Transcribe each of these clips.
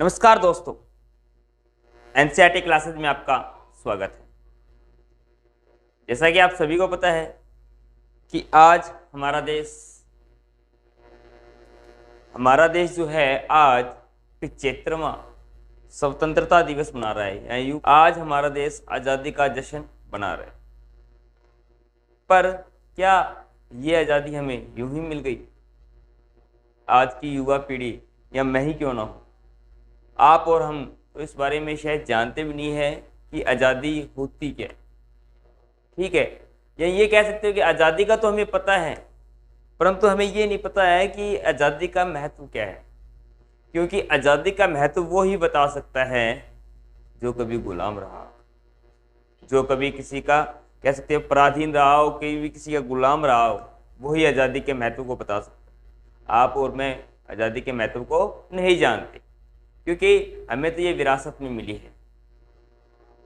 नमस्कार दोस्तों, NCERT classes में आपका स्वागत है। जैसा कि आप सभी को पता है कि आज हमारा देश जो है आज 75वां स्वतंत्रता दिवस मना रहा है। यानी आज हमारा देश आज़ादी का जश्न मना रहा है। पर क्या ये आज़ादी हमें यूं ही मिल गई? आज की युवा पीढ़ी या मैं ही क्यों ना हो, आप और हम तो इस बारे में शायद जानते भी नहीं है कि आज़ादी होती क्या है। ठीक है, या ये कह सकते हो कि आज़ादी का तो हमें पता है, परंतु हमें ये नहीं पता है कि आज़ादी का महत्व क्या है। क्योंकि आज़ादी का महत्व वो ही बता सकता है जो कभी गुलाम रहा, जो कभी किसी का कह सकते हो पराधीन रहा हो, कभी भी किसी का गुलाम रहा हो, वही आज़ादी के महत्व को बता सकता है। आप और मैं आज़ादी के महत्व को नहीं जानते, क्योंकि हमें तो ये विरासत में मिली है।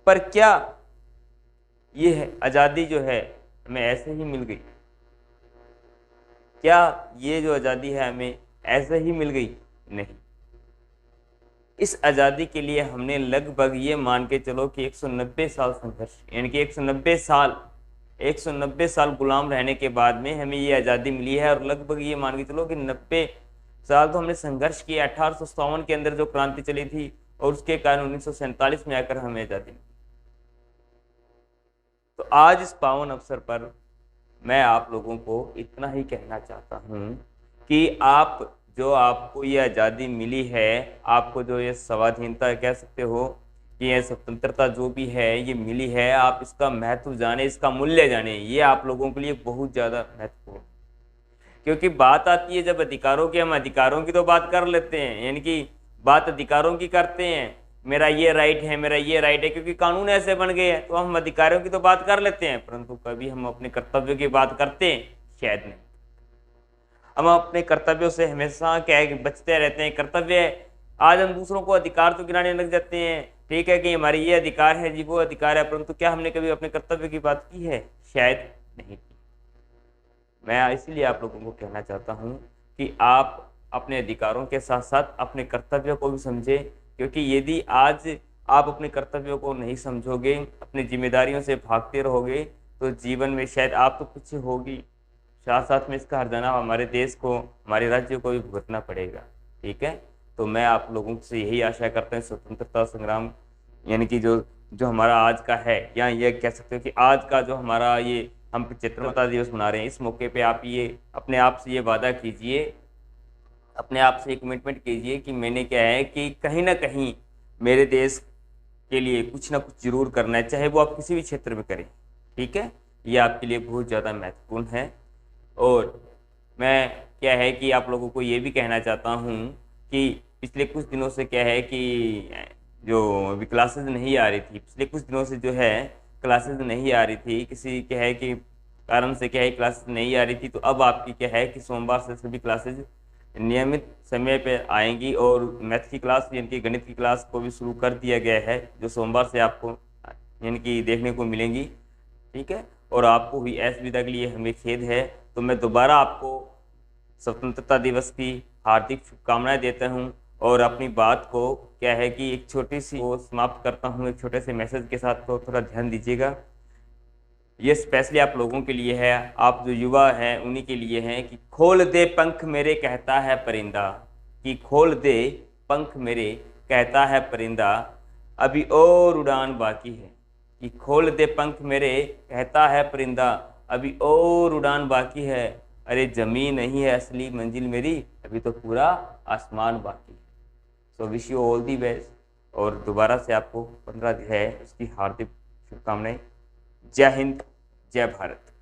पर क्या ये है आज़ादी जो है हमें ऐसे ही मिल गई? क्या ये जो आज़ादी है हमें ऐसे ही मिल गई? नहीं। इस आज़ादी के लिए हमने लगभग ये मान के चलो कि 190 साल संघर्ष, यानी कि 190 साल गुलाम रहने के बाद में हमें ये आज़ादी मिली है। और लगभग ये मान के चलो कि 90 साल तो हमने संघर्ष किया। 1857 के अंदर जो क्रांति चली थी और उसके कारण 1947 में आकर हमें आज़ादी मिली। तो आज इस पावन अवसर पर मैं आप लोगों को इतना ही कहना चाहता हूँ कि आपको ये आज़ादी मिली है, आपको जो ये स्वाधीनता कह सकते हो कि ये स्वतंत्रता जो भी है ये मिली है, आप इसका महत्व जाने, इसका मूल्य जाने। ये आप लोगों के लिए बहुत ज़्यादा महत्वपूर्ण, क्योंकि बात आती है जब अधिकारों की, हम अधिकारों की तो बात कर लेते हैं, यानी कि बात अधिकारों की करते हैं, मेरा ये राइट है, मेरा ये राइट है, क्योंकि कानून ऐसे बन गए हैं, तो हम अधिकारों की तो बात कर लेते हैं, परंतु कभी हम अपने कर्तव्यों की बात करते हैं? शायद नहीं। हम अपने कर्तव्यों से हमेशा क्या है कि बचते रहते हैं। कर्तव्य आज हम दूसरों को अधिकार तो गिनाने लग जाते हैं, ठीक है कि हमारी ये अधिकार है जी, वो अधिकार है, परंतु क्या हमने कभी अपने कर्तव्य की बात की है? शायद नहीं की। मैं इसीलिए आप लोगों को कहना चाहता हूँ कि आप अपने अधिकारों के साथ साथ अपने कर्तव्यों को भी समझें, क्योंकि यदि आज आप अपने कर्तव्यों को नहीं समझोगे, अपनी जिम्मेदारियों से भागते रहोगे, तो जीवन में शायद आप तो पीछे होगी, साथ साथ में इसका हर्जाना हमारे देश को, हमारे राज्य को भी भुगतना पड़ेगा। ठीक है, तो मैं आप लोगों से यही आशा करता हूँ स्वतंत्रता संग्राम यानी कि जो हमारा आज का है, या ये कह सकते हो कि आज का जो हमारा ये हम 75वां दिवस मना रहे हैं, इस मौके पे आप ये अपने आप से ये वादा कीजिए, अपने आप से एक कमिटमेंट कीजिए कि मैंने क्या है कि कहीं ना कहीं मेरे देश के लिए कुछ ना कुछ जरूर करना है, चाहे वो आप किसी भी क्षेत्र में करें। ठीक है, ये आपके लिए बहुत ज़्यादा महत्वपूर्ण है। और मैं क्या है कि आप लोगों को ये भी कहना चाहता हूँ कि पिछले कुछ दिनों से क्या है कि जो अभी क्लासेस नहीं आ रही थी, पिछले कुछ दिनों से जो है क्लासेस नहीं आ रही थी, किसी क्या है कि कारण से क्या है क्लासेस नहीं आ रही थी, तो अब आपकी क्या है कि सोमवार से सभी क्लासेज नियमित समय पे आएंगी। और मैथ की क्लास यानी कि गणित की क्लास को भी शुरू कर दिया गया है, जो सोमवार से आपको यानी कि देखने को मिलेंगी। ठीक है, और आपको हुई असुविधा के लिए हमें खेद है। तो मैं दोबारा आपको स्वतंत्रता दिवस की हार्दिक शुभकामनाएं देता हूं, और अपनी बात को क्या है कि एक छोटी सी को समाप्त करता हूं एक छोटे से मैसेज के साथ, तो थोड़ा ध्यान दीजिएगा। ये स्पेशली आप लोगों के लिए है, आप जो युवा हैं उन्हीं के लिए हैं। कि खोल दे पंख मेरे कहता है परिंदा, कि खोल दे पंख मेरे कहता है परिंदा, अभी और उड़ान बाकी है। कि खोल दे पंख मेरे कहता है परिंदा, अभी और उड़ान बाकी है। अरे जमीन नहीं है असली मंजिल मेरी, अभी तो पूरा आसमान बाकी है। So wish you all the best, और दोबारा से आपको 15 है उसकी हार्दिक शुभकामनाएं। जय हिंद, जय भारत।